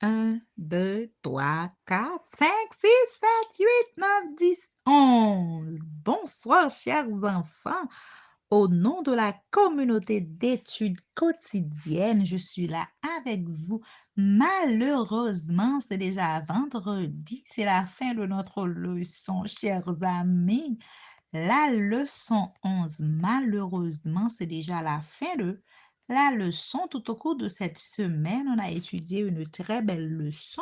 1, 2, 3, 4, 5, 6, 7, 8, 9, 10, 11. Bonsoir, chers enfants. Au nom de la communauté d'études quotidiennes, je suis là avec vous. Malheureusement, c'est déjà vendredi, c'est la fin de notre leçon, chers amis. La leçon 11, malheureusement, c'est déjà la fin de la leçon. Tout au cours de cette semaine, on a étudié une très belle leçon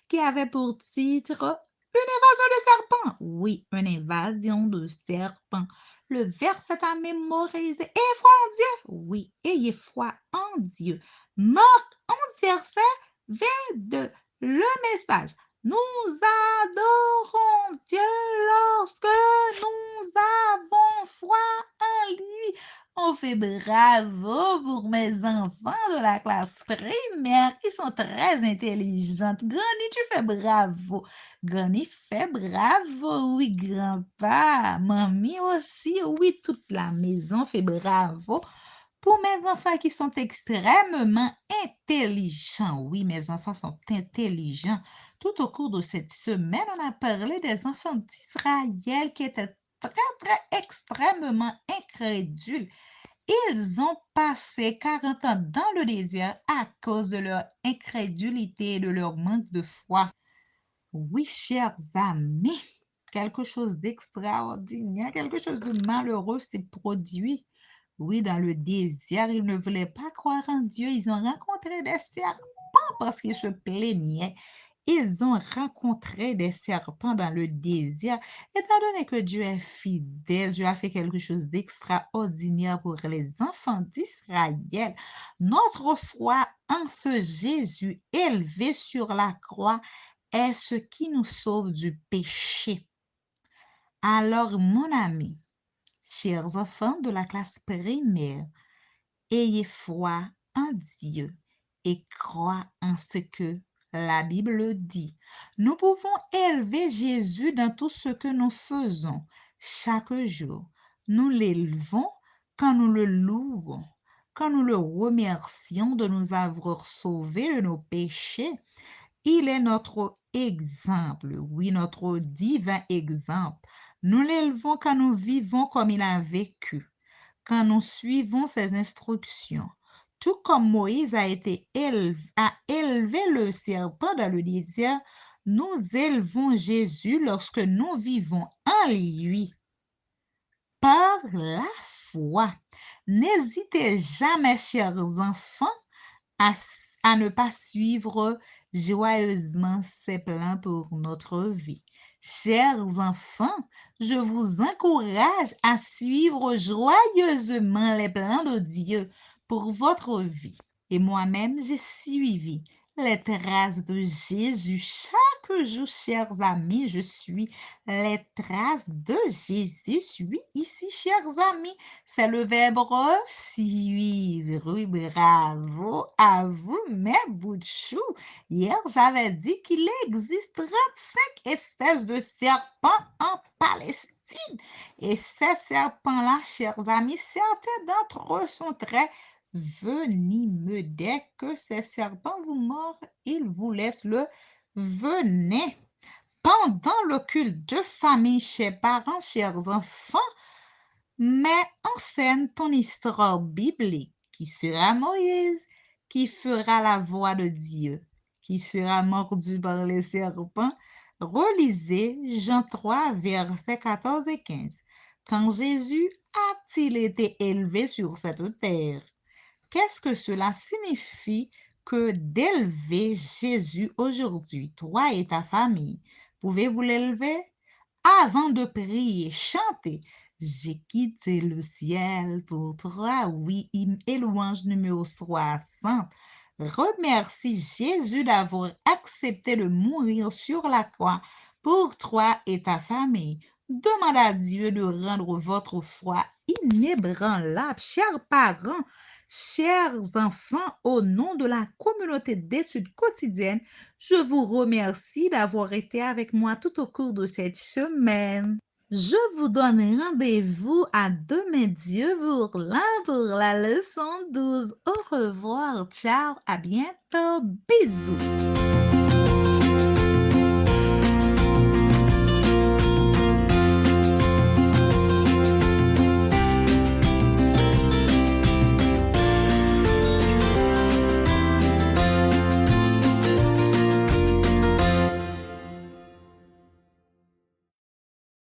qui avait pour titre une évasion de serpent. Oui, une évasion de serpent. Le verset à mémoriser. Ayez foi en Dieu. Oui, ayez foi en Dieu. Marc 11, verset 22. Le message. Nous adorons Dieu lorsque nous avons foi en lui. On fait bravo pour mes enfants de la classe primaire qui sont très intelligentes. Granny, tu fais bravo. Granny fait bravo. Oui, grand-papa. Mamie aussi. Oui, toute la maison fait bravo. Pour mes enfants qui sont extrêmement intelligents. Oui, mes enfants sont intelligents. Tout au cours de cette semaine, on a parlé des enfants d'Israël qui étaient très, extrêmement incrédules. Ils ont passé 40 ans dans le désert à cause de leur incrédulité et de leur manque de foi. Oui, chers amis, quelque chose d'extraordinaire, quelque chose de malheureux s'est produit. Oui, dans le désert, ils ne voulaient pas croire en Dieu. Ils ont rencontré des serpents parce qu'ils se plaignaient. Ils ont rencontré des serpents dans le désert. Étant donné que Dieu est fidèle, Dieu a fait quelque chose d'extraordinaire pour les enfants d'Israël. Notre foi en ce Jésus élevé sur la croix est ce qui nous sauve du péché. Alors, mon ami, chers enfants de la classe primaire, ayez foi en Dieu et crois en ce que la Bible dit. Nous pouvons élever Jésus dans tout ce que nous faisons chaque jour. Nous l'élevons quand nous le louons, quand nous le remercions de nous avoir sauvés de nos péchés. Il est notre exemple, oui, notre divin exemple. Nous l'élevons quand nous vivons comme il a vécu, quand nous suivons ses instructions. Tout comme Moïse a élevé le serpent dans le désert, nous élevons Jésus lorsque nous vivons en lui. Par la foi. N'hésitez jamais, chers enfants, à ne pas suivre joyeusement ses plans pour notre vie. Chers enfants, je vous encourage à suivre joyeusement les plans de Dieu pour votre vie. Et moi-même, j'ai suivi les traces de Jésus. Chaque jour, chers amis, je suis les traces de Jésus. Suis ici, chers amis. C'est le verbe suivre. Oui, bravo à vous, mes bouts de chou. Hier, j'avais dit qu'il existe 35 espèces de serpents en Palestine. Et ces serpents-là, chers amis, certains d'entre eux sont très venimeux. Dès que ces serpents vous mordent, ils vous laissent le venin. Pendant le culte de famille, chers parents, chers enfants, mets en scène ton histoire biblique, qui sera Moïse, qui fera la voix de Dieu, qui sera mordu par les serpents. Relisez Jean 3, versets 14 et 15. Quand Jésus a-t-il été élevé sur cette terre? Qu'est-ce que cela signifie que d'élever Jésus aujourd'hui, toi et ta famille? Pouvez-vous l'élever? Avant de prier, chantez. J'ai quitté le ciel pour toi. Oui, et louange numéro 60. Remercie Jésus d'avoir accepté de mourir sur la croix pour toi et ta famille. Demande à Dieu de rendre votre foi inébranlable. Chers parents, chers enfants, au nom de la communauté d'études quotidiennes, je vous remercie d'avoir été avec moi tout au cours de cette semaine. Je vous donne rendez-vous à demain Dieu pour la leçon 12. Au revoir, ciao, à bientôt, bisous.